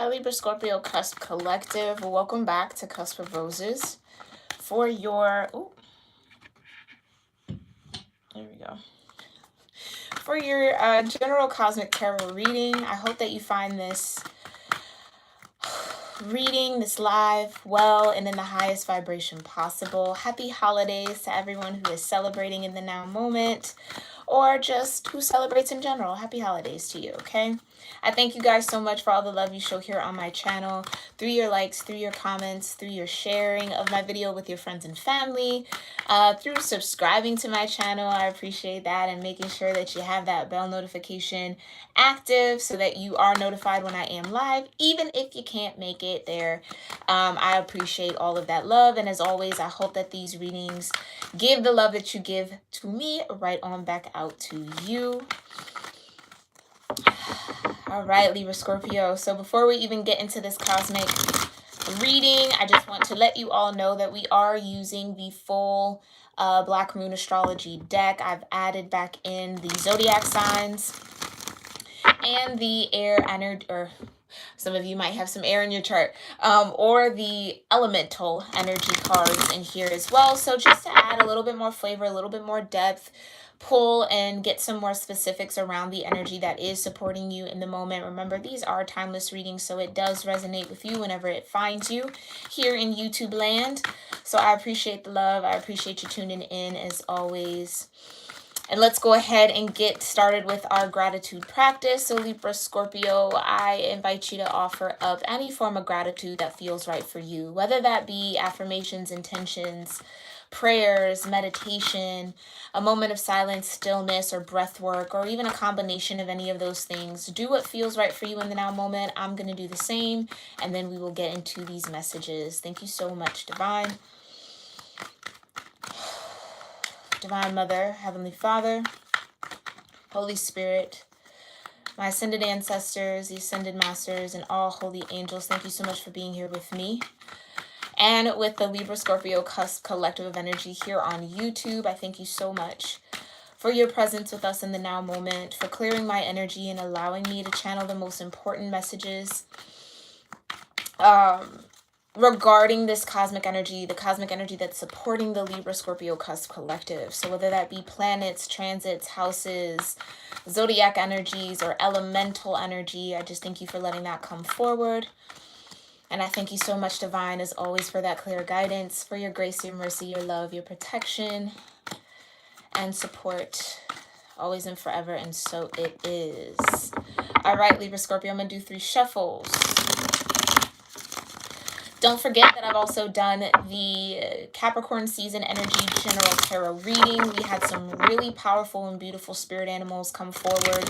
Libra-Scorpio Cusp Collective. Welcome back to Cusp of Roses for your... Ooh, there we go. For your general cosmic tarot reading. I hope that you find this reading, this live, well and in the highest vibration possible. Happy holidays to everyone who is celebrating in the now moment, or just who celebrates in general. Happy holidays to you, okay? I thank you guys so much for all the love you show here on my channel, through your likes, through your comments, through your sharing of my video with your friends and family, through subscribing to my channel. I appreciate that, and making sure that you have that bell notification active so that you are notified when I am live, even if you can't make it there. I appreciate all of that love, and as always, I hope that these readings give the love that you give to me right on back out to you. All right, Libra Scorpio. So before we even get into this cosmic reading, I just want to let you all know that we are using the full Black Moon Astrology deck. I've added back in the zodiac signs and the air energy, or some of you might have some air in your chart, or the elemental energy cards in here as well. So just to add a little bit more flavor, a little bit more depth, pull and get some more specifics around the energy that is supporting you in the moment. Remember, these are timeless readings, so it does resonate with you whenever it finds you here in YouTube land. So I appreciate the love. I appreciate you tuning in as always. And let's go ahead and get started with our gratitude practice. So Libra Scorpio, I invite you to offer up any form of gratitude that feels right for you, whether that be affirmations, intentions, prayers, meditation, a moment of silence, stillness, or breath work, or even a combination of any of those things. Do what feels right for you in the now moment. I'm going to do the same, and then we will get into these messages. Thank you so much, Divine. Divine Mother, Heavenly Father, Holy Spirit, my ascended ancestors, the ascended masters, and all holy angels, thank you so much for being here with me and with the Libra Scorpio Cusp Collective of Energy here on YouTube. I thank you so much for your presence with us in the now moment, for clearing my energy and allowing me to channel the most important messages regarding this cosmic energy, the cosmic energy that's supporting the Libra Scorpio Cusp Collective. So whether that be planets, transits, houses, zodiac energies, or elemental energy, I just thank you for letting that come forward. And I thank you so much, Divine, as always, for that clear guidance, for your grace, your mercy, your love, your protection, and support, always and forever, and so it is. All right, Libra Scorpio, I'm going to do 3 shuffles. Don't forget that I've also done the Capricorn season energy general tarot reading. We had some really powerful and beautiful spirit animals come forward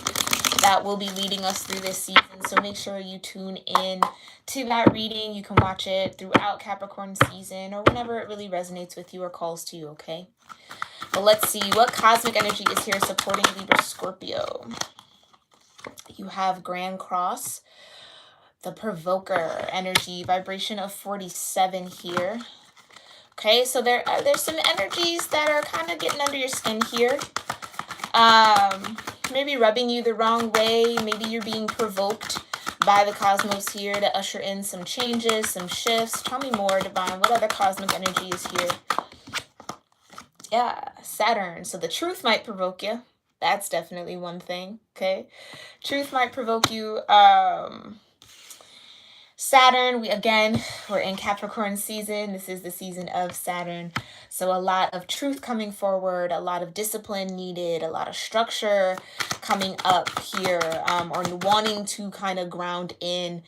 that will be leading us through this season. So make sure you tune in to that reading. You can watch it throughout Capricorn season or whenever it really resonates with you or calls to you, okay? But let's see what cosmic energy is here supporting Libra Scorpio. You have Grand Cross, the Provoker energy, vibration of 47 here. Okay, so there's some energies that are kind of getting under your skin here. Maybe rubbing you the wrong way. Maybe you're being provoked by the cosmos here to usher in some changes, some shifts. Tell me more, Divine. What other cosmic energy is here? Yeah, Saturn. So the truth might provoke you. That's definitely one thing, okay? Truth might provoke you. Saturn, we're in Capricorn season. This is the season of Saturn. So a lot of truth coming forward, a lot of discipline needed, a lot of structure coming up here, or wanting to kind of ground in,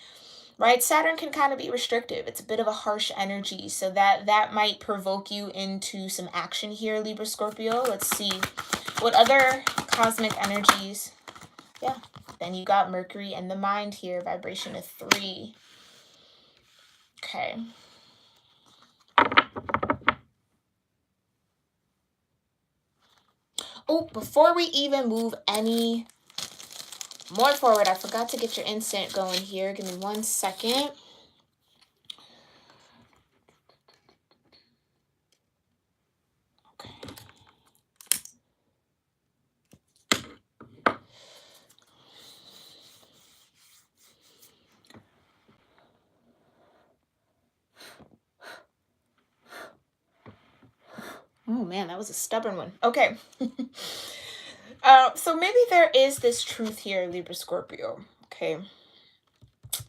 right? Saturn can kind of be restrictive. It's a bit of a harsh energy. So that might provoke you into some action here, Libra Scorpio. Let's see what other cosmic energies. Yeah, then you got Mercury and the mind here, vibration of 3. Okay. Oh, before we even move any more forward, I forgot to get your instant going here. Give me 1 second. Okay. Oh man, that was a stubborn one. Okay. So maybe there is this truth here, Libra Scorpio. Okay.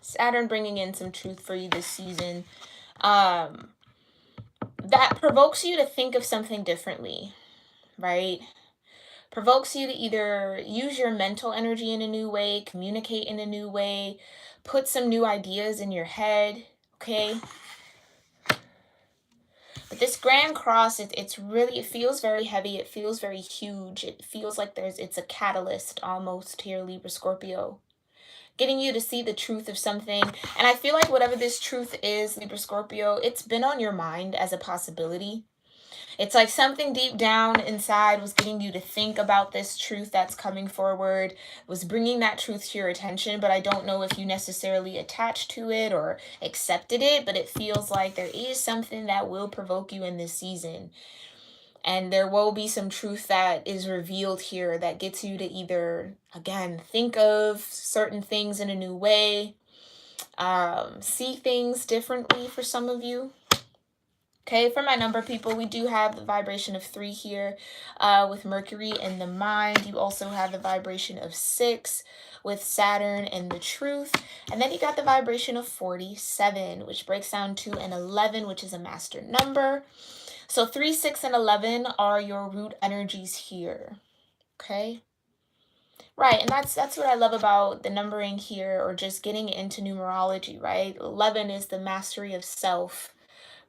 Saturn bringing in some truth for you this season. That provokes you to think of something differently, right? Provokes you to either use your mental energy in a new way, communicate in a new way, put some new ideas in your head, okay? But this Grand Cross, it's really, it feels very heavy. It feels very huge. It feels like it's a catalyst almost here, Libra Scorpio. Getting you to see the truth of something. And I feel like whatever this truth is, Libra Scorpio, it's been on your mind as a possibility. It's like something deep down inside was getting you to think about this truth that's coming forward, was bringing that truth to your attention, but I don't know if you necessarily attached to it or accepted it, but it feels like there is something that will provoke you in this season. And there will be some truth that is revealed here that gets you to either, again, think of certain things in a new way, see things differently for some of you. Okay, for my number people, we do have the vibration of 3 here with Mercury in the mind. You also have the vibration of 6 with Saturn and the truth. And then you got the vibration of 47, which breaks down to an 11, which is a master number. So 3, 6, and 11 are your root energies here. Okay. Right, and that's what I love about the numbering here, or just getting into numerology, right? 11 is the mastery of self.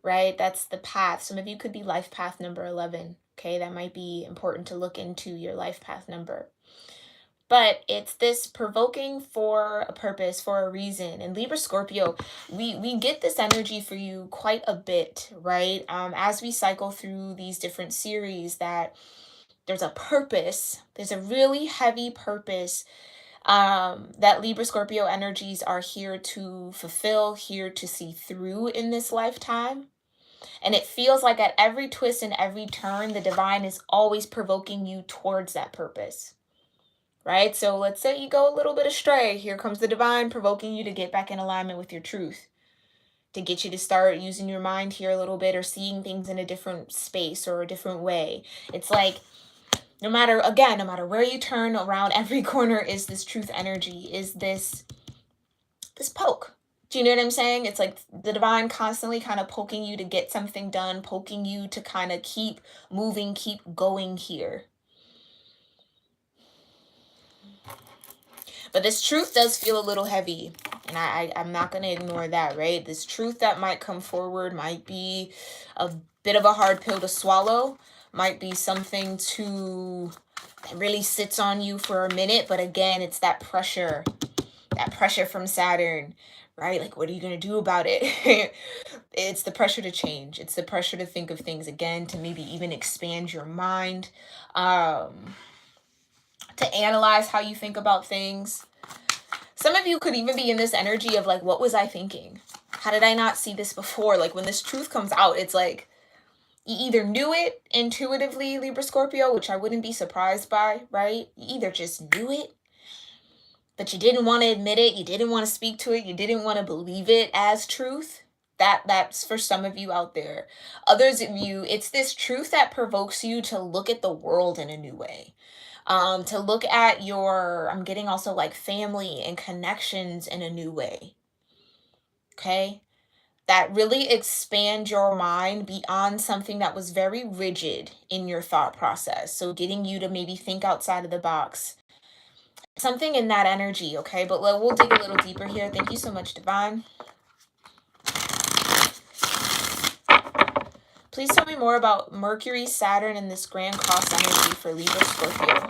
Right? That's the path. Some of you could be life path number 11. Okay, that might be important to look into your life path number. But it's this provoking for a purpose, for a reason. And Libra Scorpio, we get this energy for you quite a bit, right? As we cycle through these different series, that there's a purpose. There's a really heavy purpose that Libra Scorpio energies are here to fulfill, here to see through in this lifetime. And it feels like at every twist and every turn, the divine is always provoking you towards that purpose, right? So let's say you go a little bit astray. Here comes the divine provoking you to get back in alignment with your truth, to get you to start using your mind here a little bit, or seeing things in a different space or a different way. It's like, no matter where you turn, around every corner is this truth energy, is this poke. Do you know what I'm saying? It's like the divine constantly kind of poking you to get something done, poking you to kind of keep moving, keep going here. But this truth does feel a little heavy, and I'm not going to ignore that, right? This truth that might come forward might be a bit of a hard pill to swallow, might be something that really sits on you for a minute, but again, it's that pressure from Saturn, right? Like, what are you going to do about it? It's the pressure to change. It's the pressure to think of things again, to maybe even expand your mind, to analyze how you think about things. Some of you could even be in this energy of like, what was I thinking? How did I not see this before? Like, when this truth comes out, it's like, you either knew it intuitively, Libra Scorpio, which I wouldn't be surprised by, right? You either just knew it, but you didn't want to admit it, you didn't want to speak to it, you didn't want to believe it as truth. That's for some of you out there. Others of you, it's this truth that provokes you to look at the world in a new way. To look at I'm getting also like family and connections in a new way. Okay? That really expand your mind beyond something that was very rigid in your thought process. So getting you to maybe think outside of the box. Something in that energy, okay? But we'll dig a little deeper here. Thank you so much, Divine. Please tell me more about Mercury, Saturn, and this Grand Cross energy for Libra Scorpio.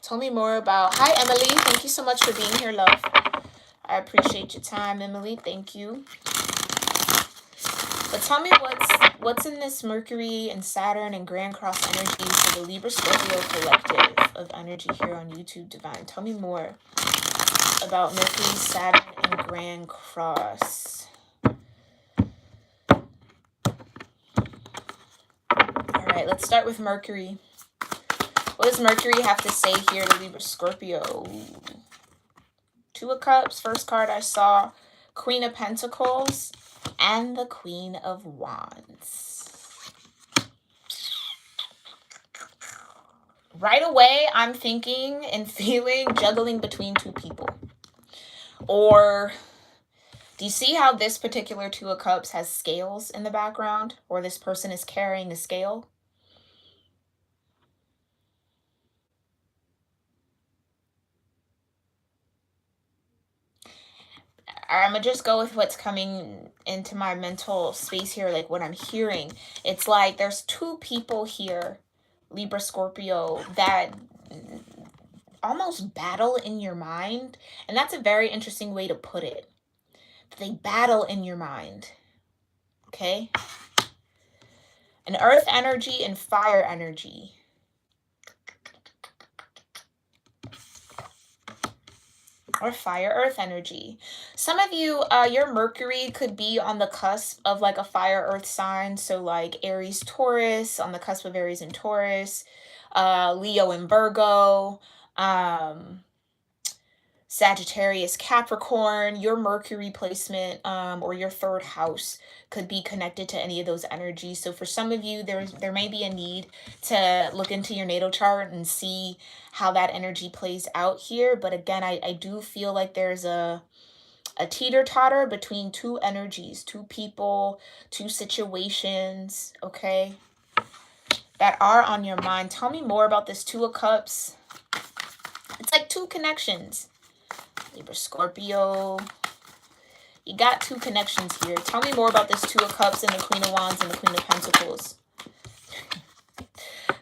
Tell me more about... Hi, Emily. Thank you so much for being here, love. I appreciate your time, Emily. Thank you. But tell me what's in this Mercury and Saturn and Grand Cross energy for the Libra Scorpio collective of energy here on YouTube, Divine. Tell me more about Mercury, Saturn, and Grand Cross. All right, let's start with Mercury. What does Mercury have to say here to Libra Scorpio? 2 of Cups, first card I saw, Queen of Pentacles, and the Queen of Wands. right away, I'm thinking and feeling juggling between two people. Or do you see how this particular Two of Cups has scales in the background? Or this person is carrying a scale? I'm gonna just go with what's coming into my mental space here, like what I'm hearing. It's like there's two people here, Libra Scorpio, that almost battle in your mind. And that's a very interesting way to put it. They battle in your mind. Okay? An earth energy and fire energy. Or fire earth energy. Some of you, your Mercury could be on the cusp of like a fire earth sign. So like Aries, Taurus, on the cusp of Aries and Taurus, Leo and Virgo, Sagittarius, Capricorn. Your Mercury placement, or your third house could be connected to any of those energies. So for some of you, there may be a need to look into your natal chart and see how that energy plays out here. But again, I do feel like there's a teeter-totter between two energies, two people, two situations, okay, that are on your mind. Tell me more about this Two of Cups. It's like two connections. Libra, Scorpio. You got two connections here. Tell me more about this Two of Cups and the Queen of Wands and the Queen of Pentacles.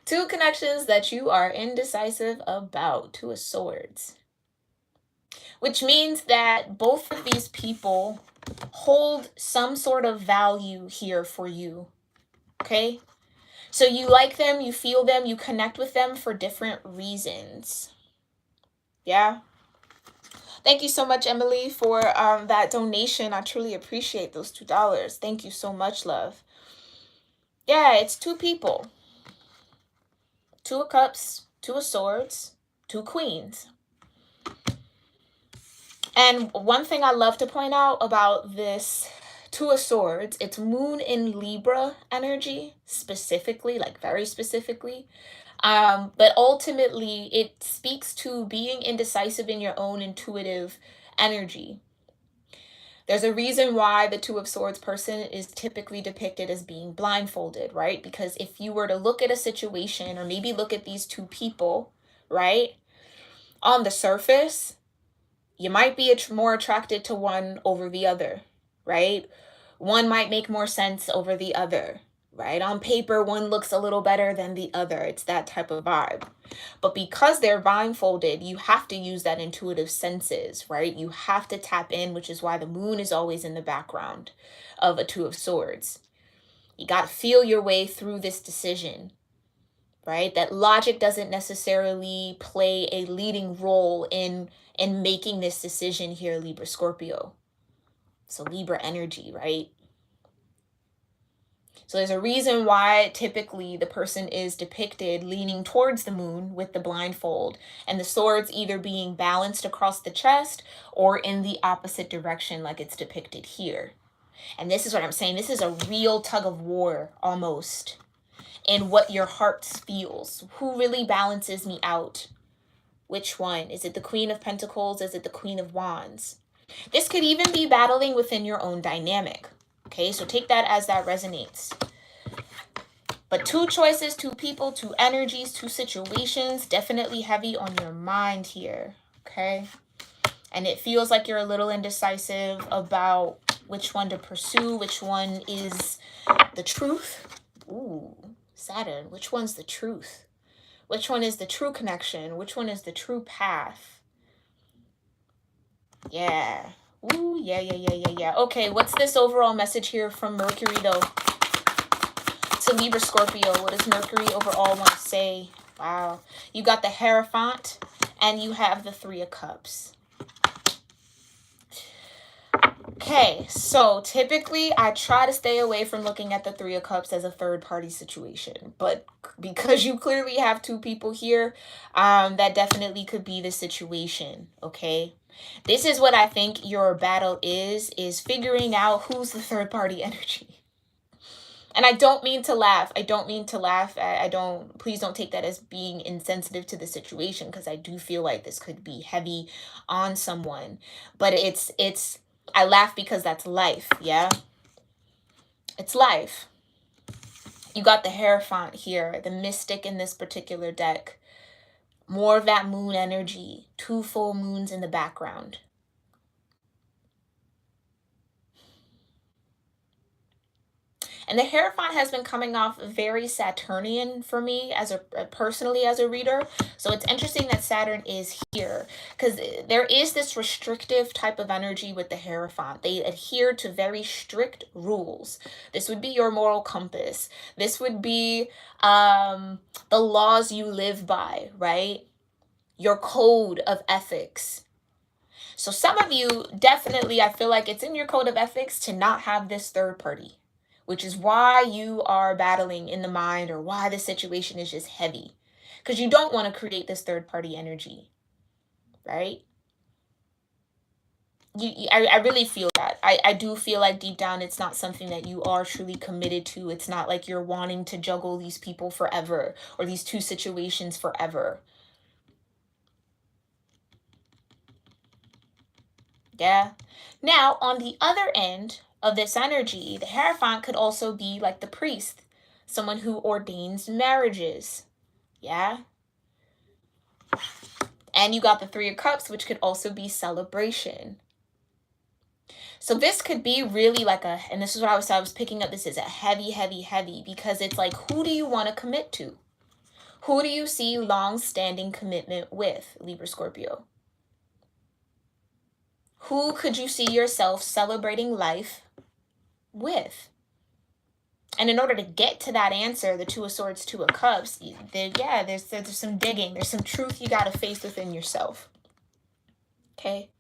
Two connections that you are indecisive about. Two of Swords. Which means that both of these people hold some sort of value here for you. Okay? So you like them, you feel them, you connect with them for different reasons. Yeah? Thank you so much, Emily, for that donation. I truly appreciate those $2. Thank you so much, love. Yeah, it's two people. Two of Cups, Two of Swords, two Queens. And one thing I love to point out about this Two of Swords, it's Moon in Libra energy, specifically, like very specifically. But ultimately, it speaks to being indecisive in your own intuitive energy. There's a reason why the Two of Swords person is typically depicted as being blindfolded, right? Because if you were to look at a situation or maybe look at these two people, right, on the surface, you might be more attracted to one over the other, right? One might make more sense over the other, right? On paper, one looks a little better than the other. It's that type of vibe. But because they're blindfolded, you have to use that intuitive senses, right? You have to tap in, which is why the moon is always in the background of a Two of Swords. You got to feel your way through this decision, right? That logic doesn't necessarily play a leading role in making this decision here, Libra Scorpio. So Libra energy, right? So there's a reason why typically the person is depicted leaning towards the moon with the blindfold and the swords either being balanced across the chest or in the opposite direction like it's depicted here. And this is what I'm saying. This is a real tug of war almost in what your heart feels. Who really balances me out? Which one? Is it the Queen of Pentacles? Is it the Queen of Wands? This could even be battling within your own dynamic. Okay, so take that as that resonates. But two choices, two people, two energies, two situations, definitely heavy on your mind here. Okay, and it feels like you're a little indecisive about which one to pursue, which one is the truth. Ooh, Saturn, which one's the truth? Which one is the true connection? Which one is the true path? Yeah. Ooh, yeah. Okay, what's this overall message here from Mercury, though? To Libra Scorpio, what does Mercury overall want to say? Wow. You got the Hierophant, and you have the Three of Cups. Okay, so typically I try to stay away from looking at the Three of Cups as a third-party situation. But because you clearly have two people here, that definitely could be the situation, okay? This is what I think your battle is figuring out who's the third-party energy. And I don't mean to laugh. I don't mean to laugh. Please don't take that as being insensitive to the situation, because I do feel like this could be heavy on someone. But I laugh because that's life, yeah? It's life. You got the Hierophant here, the mystic in this particular deck. More of that moon energy, 2 full moons in the background. And the Hierophant has been coming off very Saturnian for me personally as a reader. So it's interesting that Saturn is here, because there is this restrictive type of energy with the Hierophant. They adhere to very strict rules. This would be your moral compass. This would be the laws you live by, right? Your code of ethics. So some of you definitely, I feel like it's in your code of ethics to not have this third party, which is why you are battling in the mind, or why the situation is just heavy, because you don't want to create this third party energy, right? I really feel that. I do feel like deep down it's not something that you are truly committed to. It's not like you're wanting to juggle these people forever, or these 2 situations forever. Yeah. Now, on the other end of this energy, the Hierophant could also be like the priest, someone who ordains marriages. Yeah. And you got the 3 of Cups, which could also be celebration. So this could be really like and this is what I was picking up. This is a heavy, heavy, heavy, because it's like, who do you want to commit to? Who do you see long-standing commitment with, Libra Scorpio? Who could you see yourself celebrating life with? And in order to get to that answer, the 2 of Swords, 2 of Cups, there's some digging. There's some truth you got to face within yourself. Okay?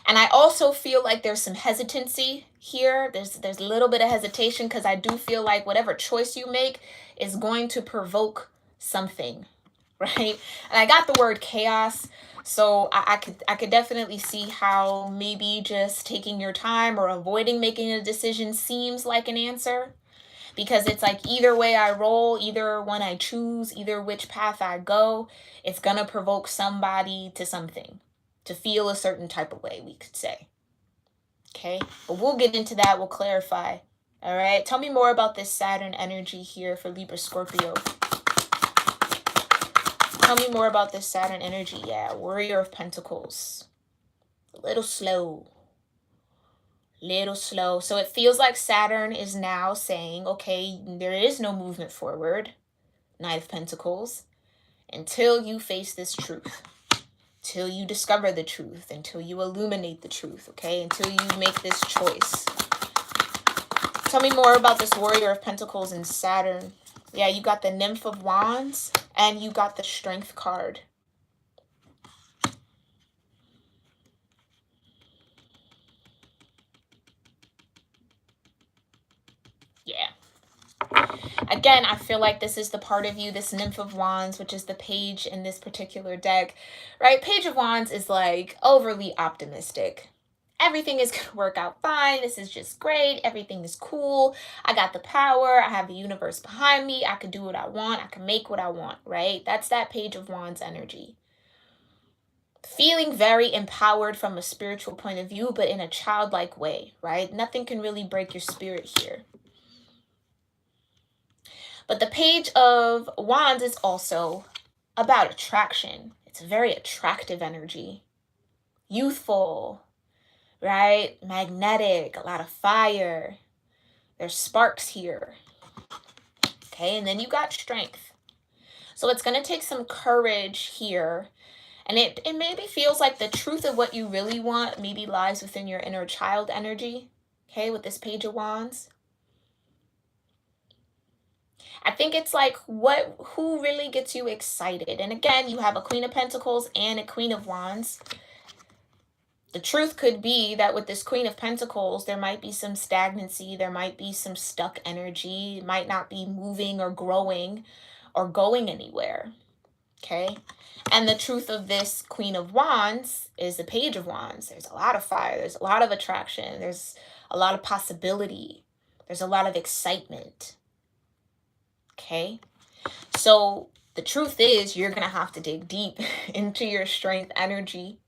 And I also feel like there's some hesitancy here. There's a little bit of hesitation, because I do feel like whatever choice you make is going to provoke something, right? And I got the word chaos. So I could definitely see how maybe just taking your time or avoiding making a decision seems like an answer, because it's like, either way I roll, either one I choose, either which path I go, it's gonna provoke somebody to something, to feel a certain type of way, we could say. Okay, but we'll get into that. We'll clarify. All right, tell me more about this Saturn energy here for Libra Scorpio. Tell me more about this Saturn energy. Yeah, Warrior of Pentacles. A little slow. Little slow. So it feels like Saturn is now saying, okay, there is no movement forward, Knight of Pentacles, until you face this truth. Until you discover the truth. Until you illuminate the truth, okay? Until you make this choice. Tell me more about this Warrior of Pentacles and Saturn. Yeah, you got the Nymph of Wands, and you got the Strength card. Yeah. Again, I feel like this is the part of you, this Nymph of Wands, which is the page in this particular deck, right? Page of Wands is like overly optimistic. Everything is going to work out fine. This is just great. Everything is cool. I got the power. I have the universe behind me. I can do what I want. I can make what I want, right? That's that Page of Wands energy. Feeling very empowered from a spiritual point of view, but in a childlike way, right? Nothing can really break your spirit here. But the Page of Wands is also about attraction. It's a very attractive energy. Youthful, right? Magnetic, a lot of fire. There's sparks here. Okay, and then you got strength. So it's going to take some courage here. And it maybe feels like the truth of what you really want maybe lies within your inner child energy. Okay, with this Page of Wands. I think it's like who really gets you excited? And again, you have a Queen of Pentacles and a Queen of Wands. The truth could be that with this Queen of Pentacles, there might be some stagnancy. There might be some stuck energy. It might not be moving or growing or going anywhere. Okay. And the truth of this Queen of Wands is the Page of Wands. There's a lot of fire. There's a lot of attraction. There's a lot of possibility. There's a lot of excitement. Okay? So the truth is, you're going to have to dig deep into your strength energy.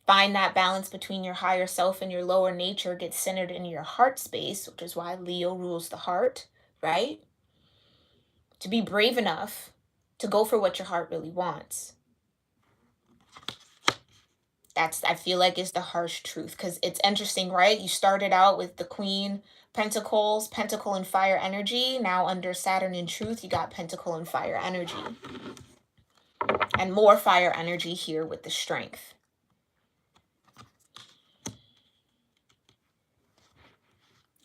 Find that balance between your higher self and your lower nature. Get centered in your heart space, which is why Leo rules the heart, right? To be brave enough to go for what your heart really wants. That's, I feel like, is the harsh truth, because it's interesting, right? You started out with the Queen Pentacles, Pentacle and Fire energy. Now under Saturn in Truth, you got Pentacle and Fire energy. And more fire energy here with the Strength.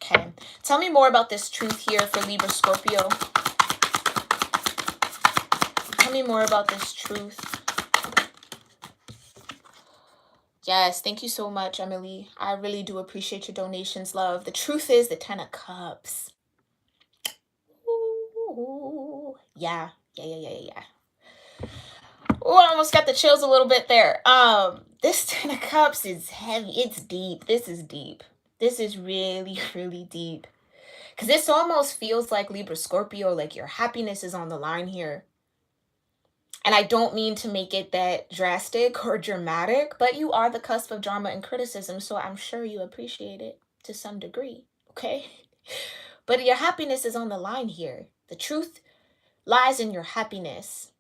Okay, tell me more about this truth here for Libra Scorpio. Tell me more about this truth. Yes, thank you so much, Emily. I really do appreciate your donations, love. The truth is the Ten of Cups. Ooh, yeah. Oh, I almost got the chills a little bit there. This Ten of Cups is heavy. It's deep. This is deep. This is really, really deep. Because this almost feels like Libra Scorpio, like your happiness is on the line here. And I don't mean to make it that drastic or dramatic, but you are the cusp of drama and criticism, so I'm sure you appreciate it to some degree, okay? But your happiness is on the line here. The truth lies in your happiness.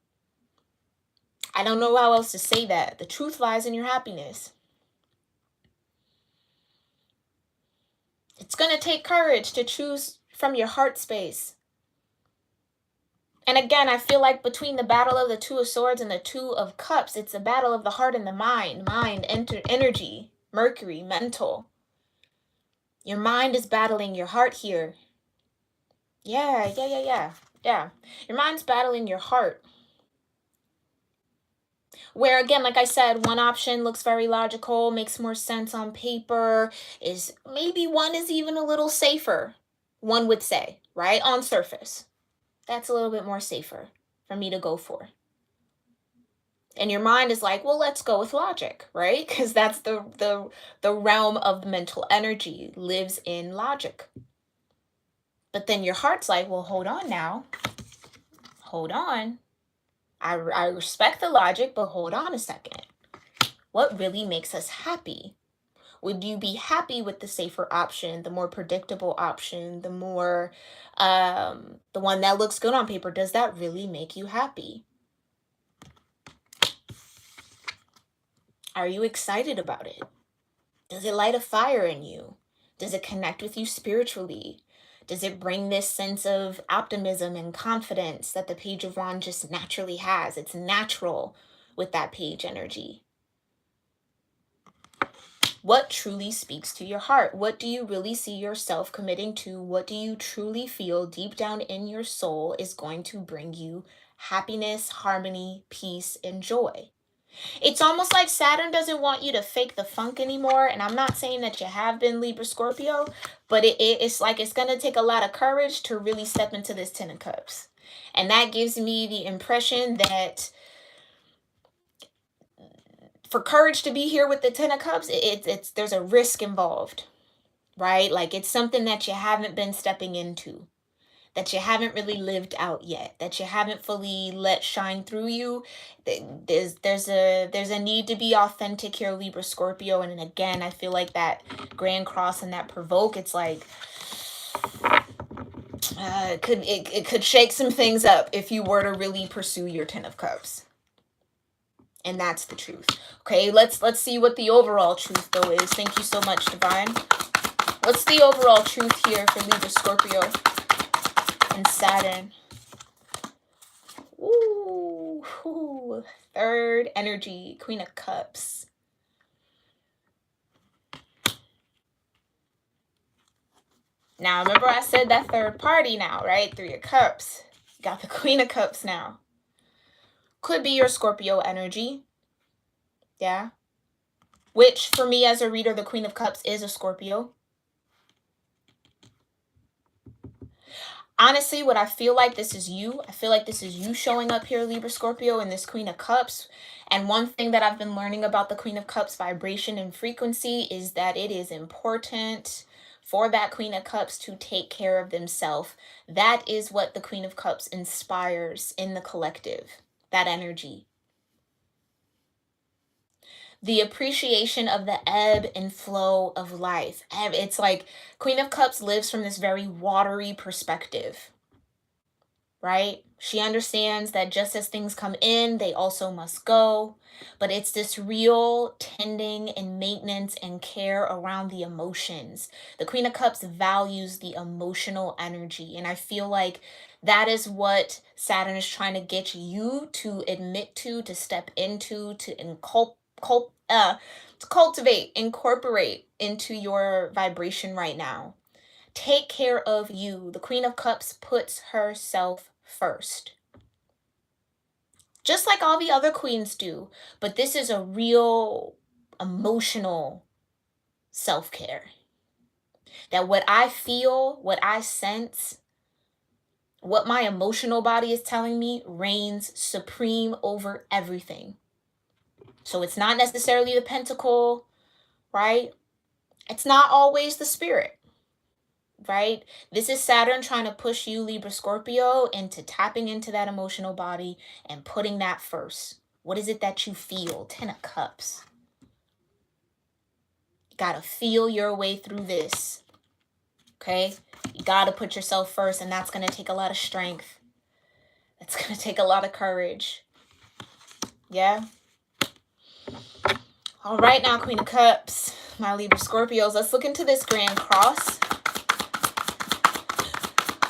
I don't know how else to say that. The truth lies in your happiness. It's going to take courage to choose from your heart space. And again, I feel like between the battle of the Two of Swords and the Two of Cups, it's a battle of the heart and the mind. Mind, energy, Mercury, mental. Your mind is battling your heart here. Yeah. Your mind's battling your heart. Where, again, like I said, one option looks very logical, makes more sense on paper, is maybe one is even a little safer, one would say, right? On surface. That's a little bit more safer for me to go for. And your mind is like, well, let's go with logic, right? Because that's the realm of mental energy, lives in logic. But then your heart's like, well, hold on now. Hold on. I respect the logic, but hold on a second. What really makes us happy? Would you be happy with the safer option, the more predictable option, the more, the one that looks good on paper? Does that really make you happy? Are you excited about it? Does it light a fire in you? Does it connect with you spiritually? Does it bring this sense of optimism and confidence that the Page of Wands just naturally has? It's natural with that page energy. What truly speaks to your heart? What do you really see yourself committing to? What do you truly feel deep down in your soul is going to bring you happiness, harmony, peace, and joy? It's almost like Saturn doesn't want you to fake the funk anymore. And I'm not saying that you have been Libra Scorpio, but it's like it's going to take a lot of courage to really step into this Ten of Cups. And that gives me the impression that for courage to be here with the Ten of Cups, there's a risk involved, right? Like it's something that you haven't been stepping into, that you haven't really lived out yet, that you haven't fully let shine through you. There's a need to be authentic here, Libra Scorpio. And again, I feel like that Grand Cross and that Provoke, it's like it could shake some things up if you were to really pursue your Ten of Cups. And that's the truth. Okay, let's see what the overall truth though is. Thank you so much, Divine. What's the overall truth here for Libra Scorpio and Saturn? Ooh, third energy, Queen of Cups. Now, remember I said that third party now, right? Three of Cups. Got the Queen of Cups now. Could be your Scorpio energy. Yeah. Which, for me as a reader, the Queen of Cups is a Scorpio. Honestly, what I feel like this is you. I feel like this is you showing up here, Libra Scorpio, in this Queen of Cups. And one thing that I've been learning about the Queen of Cups vibration and frequency is that it is important for that Queen of Cups to take care of themselves. That is what the Queen of Cups inspires in the collective, that energy. The appreciation of the ebb and flow of life. It's like Queen of Cups lives from this very watery perspective, right? She understands that just as things come in, they also must go. But it's this real tending and maintenance and care around the emotions. The Queen of Cups values the emotional energy. And I feel like that is what Saturn is trying to get you to admit to step into, to cultivate, incorporate into your vibration right now. Take care of you. The Queen of Cups puts herself first, just like all the other queens do. But this is a real emotional self-care. That what I feel, what I sense, what my emotional body is telling me reigns supreme over everything. So it's not necessarily the pentacle, right? It's not always the spirit, right? This is Saturn trying to push you, Libra-Scorpio, into tapping into that emotional body and putting that first. What is it that you feel? 10 of Cups. You gotta feel your way through this, okay? You gotta put yourself first, and that's gonna take a lot of strength. That's gonna take a lot of courage. Yeah? All right, now, Queen of Cups, my Libra-Scorpios, let's look into this Grand Cross.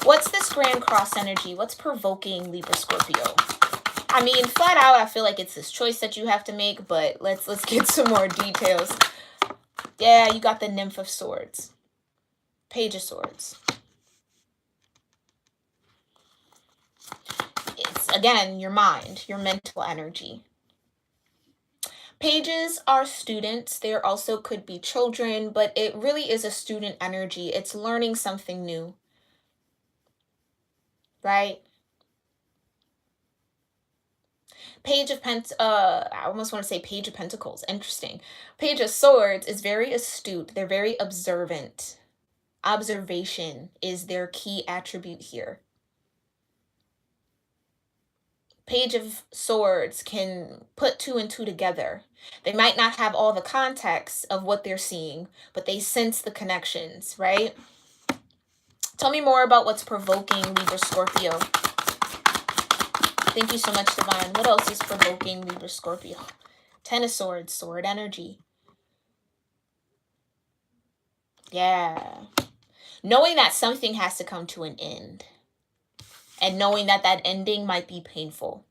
What's this Grand Cross energy? What's provoking Libra-Scorpio? I mean, flat out, I feel like it's this choice that you have to make, but let's get some more details. Yeah, you got the Nymph of Swords. Page of Swords. It's, again, your mind, your mental energy. Pages are students. There also could be children, but it really is a student energy. It's learning something new, right? Page of I almost want to say Page of Pentacles. Interesting. Page of Swords is very astute. They're very observant. Observation is their key attribute here. Page of Swords can put 2 and 2 together. They might not have all the context of what they're seeing, but they sense the connections, right? Tell me more about what's provoking Libra-Scorpio. Thank you so much, Divine. What else is provoking Libra-Scorpio? 10 of Swords, sword energy. Yeah. Knowing that something has to come to an end. And knowing that that ending might be painful.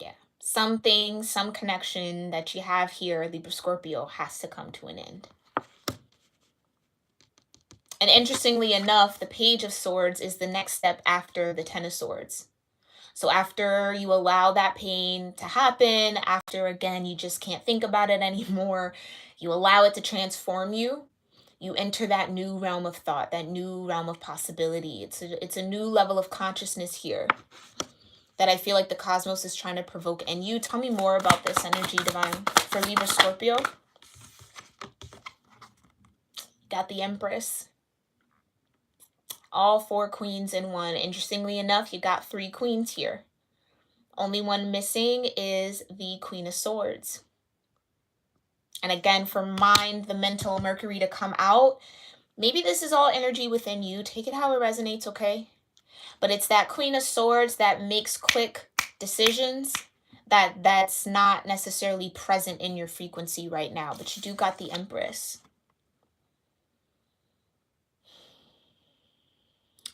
Yeah. Something, some connection that you have here, Libra-Scorpio, has to come to an end. And interestingly enough, the Page of Swords is the next step after the 10 of Swords. So after you allow that pain to happen, after, again, you just can't think about it anymore, you allow it to transform you, you enter that new realm of thought, that new realm of possibility. It's a new level of consciousness here that I feel like the cosmos is trying to provoke. And you, tell me more about this energy, Divine, for Libra-Scorpio. Got the Empress. All 4 queens in one. Interestingly enough, you got 3 queens here. Only one missing is the Queen of Swords. And again, for mind, the mental Mercury to come out, maybe this is all energy within you. Take it how it resonates, okay? But it's that Queen of Swords that makes quick decisions that's not necessarily present in your frequency right now. But you do got the Empress.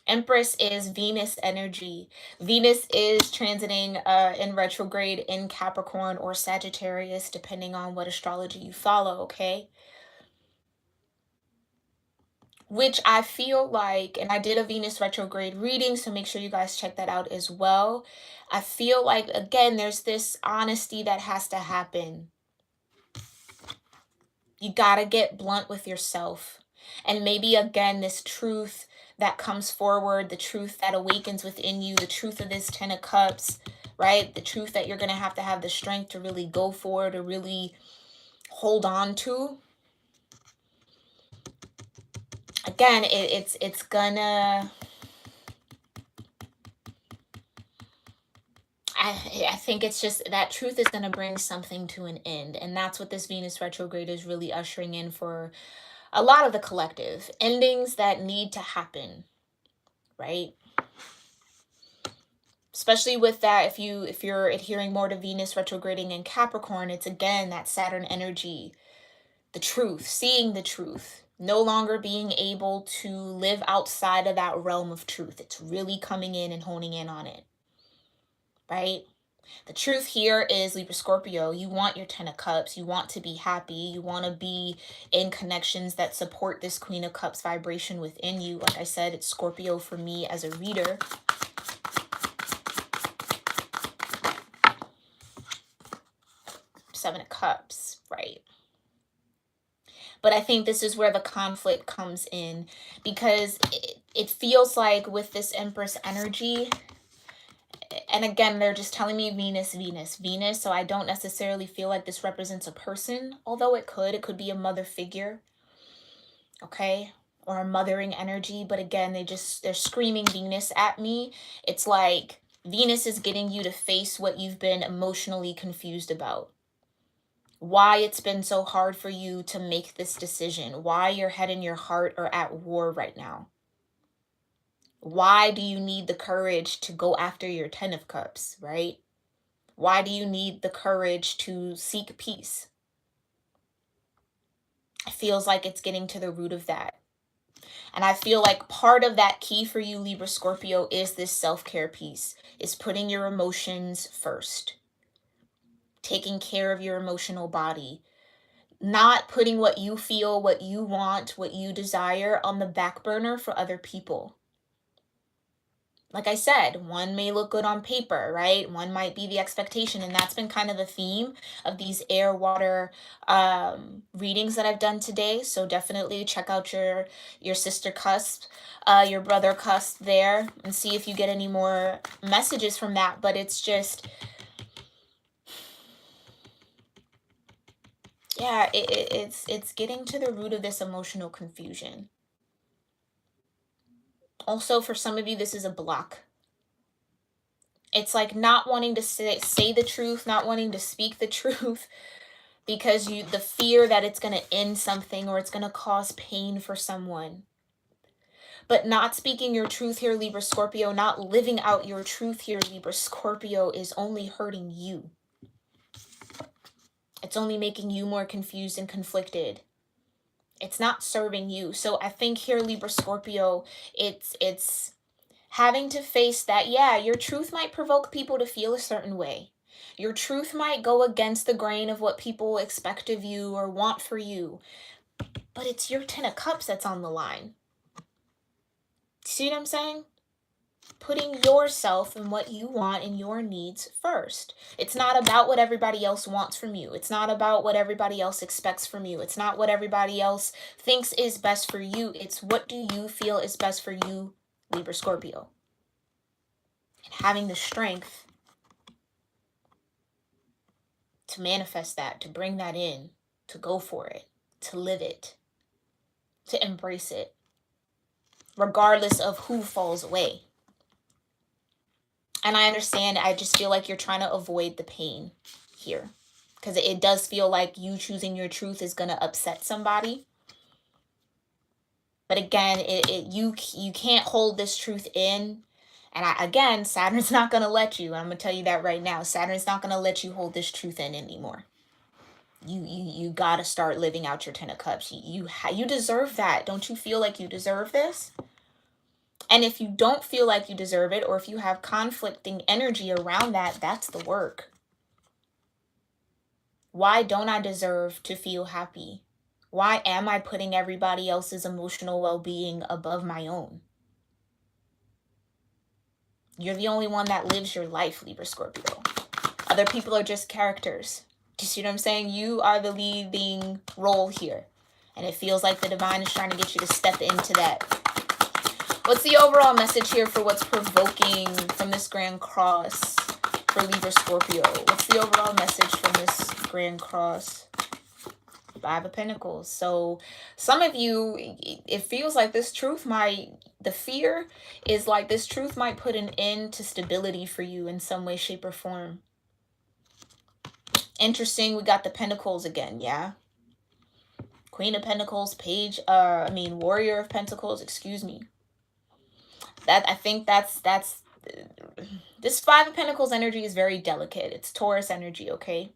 Empress is Venus energy. Venus is transiting in retrograde in Capricorn or Sagittarius, depending on what astrology you follow, okay? Which I feel like, and I did a Venus retrograde reading, so make sure you guys check that out as well. I feel like, again, there's this honesty that has to happen. You gotta get blunt with yourself. And maybe, again, this truth that comes forward, the truth that awakens within you, the truth of this 10 of Cups, right? The truth that you're going to have the strength to really go for, to really hold on to. again, it's gonna... I think it's just that truth is going to bring something to an end. And that's what this Venus retrograde is really ushering in for a lot of the collective. Endings that need to happen, right? Especially with that, if you're adhering more to Venus retrograding in Capricorn, it's again that Saturn energy, the truth, seeing the truth, no longer being able to live outside of that realm of truth. It's really coming in and honing in on it, right? The truth here is libra-scorpio. You want your 10 of cups. You want to be happy. You want to be in connections that support this Queen of Cups vibration within you. Like I said, it's Scorpio for me as a reader. Seven of Cups, right? But I think this is where the conflict comes in, because it feels like with this Empress energy, and again, they're just telling me Venus, Venus, Venus. So I don't necessarily feel like this represents a person, although it could be a mother figure, okay? Or a mothering energy. But again, they're screaming Venus at me. It's like Venus is getting you to face what you've been emotionally confused about. Why it's been so hard for you to make this decision. Why your head and your heart are at war right now. Why do you need the courage to go after your 10 of Cups, right? Why do you need the courage to seek peace? It feels like it's getting to the root of that. And I feel like part of that key for you, Libra Scorpio, is this self-care piece, is putting your emotions first. Taking care of your emotional body. Not putting what you feel, what you want, what you desire on the back burner for other people. Like I said, one may look good on paper, right? One might be the expectation. And that's been kind of the theme of these air, water readings that I've done today. So definitely check out your sister cusp, your brother cusp there, and see if you get any more messages from that. But it's just, yeah, it's getting to the root of this emotional confusion. Also, for some of you, this is a block. It's like not wanting to say the truth, not wanting to speak the truth, because the fear that it's going to end something or it's going to cause pain for someone. But not speaking your truth here, Libra Scorpio, not living out your truth here, Libra Scorpio, is only hurting you. It's only making you more confused and conflicted. It's not serving you. So I think here, Libra Scorpio, it's having to face that, yeah, your truth might provoke people to feel a certain way. Your truth might go against the grain of what people expect of you or want for you. But it's your 10 of Cups that's on the line. See what I'm saying? Putting yourself and what you want and your needs first. It's not about what everybody else wants from you. It's not about what everybody else expects from you. It's not what everybody else thinks is best for you. It's what do you feel is best for you, Libra Scorpio. And having the strength to manifest that, to bring that in, to go for it, to live it, to embrace it, regardless of who falls away. And I understand, I just feel like you're trying to avoid the pain here, because it does feel like you choosing your truth is going to upset somebody. But again, you can't hold this truth in. And again, Saturn's not going to let you. I'm going to tell you that right now. Saturn's not going to let you hold this truth in anymore. You got to start living out your 10 of Cups. You deserve that. Don't you feel like you deserve this? And if you don't feel like you deserve it, or if you have conflicting energy around that, that's the work. Why don't I deserve to feel happy? Why am I putting everybody else's emotional well-being above my own? You're the only one that lives your life, Libra Scorpio. Other people are just characters. Do you see what I'm saying? You are the leading role here. And it feels like the divine is trying to get you to step into that. What's the overall message here for what's provoking from this Grand Cross for Libra Scorpio? What's the overall message from this Grand Cross? Five of Pentacles. So some of you, it feels like this truth might, the fear is like this truth might put an end to stability for you in some way, shape, or form. Interesting, we got the Pentacles again, yeah? Queen of Pentacles, Warrior of Pentacles, excuse me. I think that's this Five of Pentacles energy is very delicate. It's Taurus energy, okay?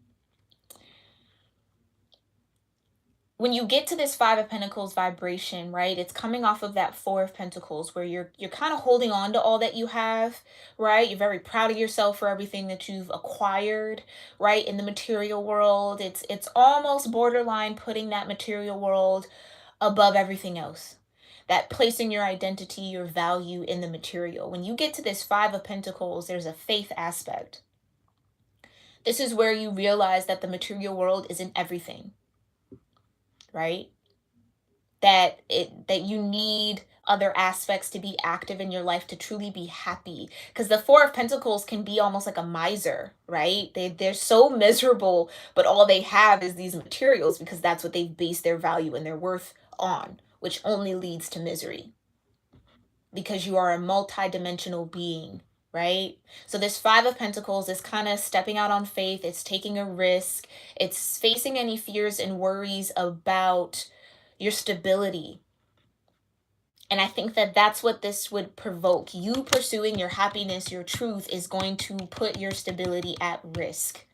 When you get to this Five of Pentacles vibration, right, it's coming off of that Four of Pentacles where you're kind of holding on to all that you have, right? You're very proud of yourself for everything that you've acquired, right, in the material world. It's almost borderline putting that material world above everything else. That placing your identity, your value in the material. When you get to this Five of Pentacles, there's a faith aspect. This is where you realize that the material world isn't everything. Right? That you need other aspects to be active in your life to truly be happy. Because the Four of Pentacles can be almost like a miser, right? They're so miserable, but all they have is these materials because that's what they've based their value and their worth on, which only leads to misery. Because you are a multi-dimensional being, right? So this Five of Pentacles is kind of stepping out on faith. It's taking a risk. It's facing any fears and worries about your stability. And I think that that's what this would provoke. You pursuing your happiness, your truth, is going to put your stability at risk.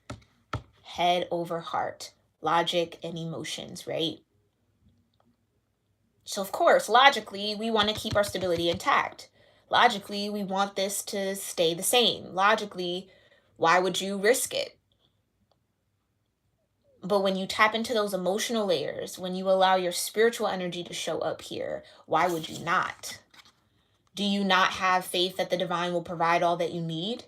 Head over heart, logic and emotions, right? So of course, logically, we want to keep our stability intact. Logically, we want this to stay the same. Logically, why would you risk it? But when you tap into those emotional layers, when you allow your spiritual energy to show up here, why would you not? Do you not have faith that the divine will provide all that you need?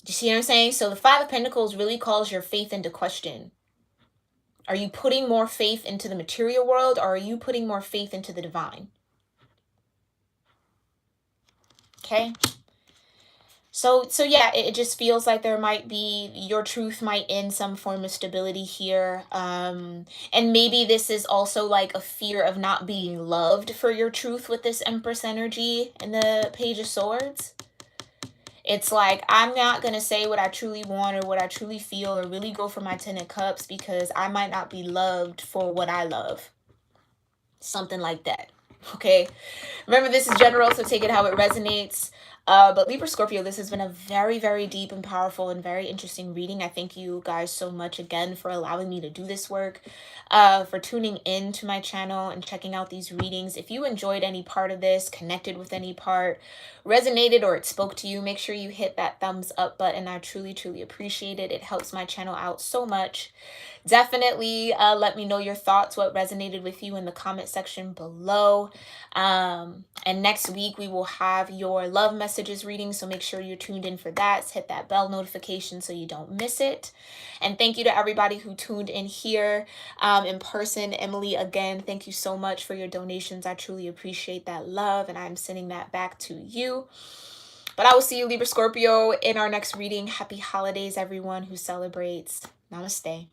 Do you see what I'm saying? So the Five of Pentacles really calls your faith into question. Are you putting more faith into the material world, or are you putting more faith into the divine? Okay. So yeah, it just feels like there might be, your truth might end some form of stability here. And maybe this is also like a fear of not being loved for your truth with this Empress energy and the Page of Swords. It's like, I'm not going to say what I truly want or what I truly feel or really go for my Ten of Cups because I might not be loved for what I love. Something like that. Okay. Remember, this is general, so take it how it resonates. But Libra-Scorpio, this has been a very, very deep and powerful and very interesting reading. I thank you guys so much again for allowing me to do this work, for tuning in to my channel and checking out these readings. If you enjoyed any part of this, connected with any part, resonated, or it spoke to you, make sure you hit that thumbs up button. I truly, truly appreciate it. It helps my channel out so much. Definitely let me know your thoughts, what resonated with you in the comment section below. And next week we will have your love messages reading, so make sure you're tuned in for that. Hit that bell notification so you don't miss it. And thank you to everybody who tuned in here in person. Emily, again, thank you so much for your donations. I truly appreciate that love, and I'm sending that back to you. But I will see you, Libra Scorpio, in our next reading. Happy holidays, everyone who celebrates. Namaste.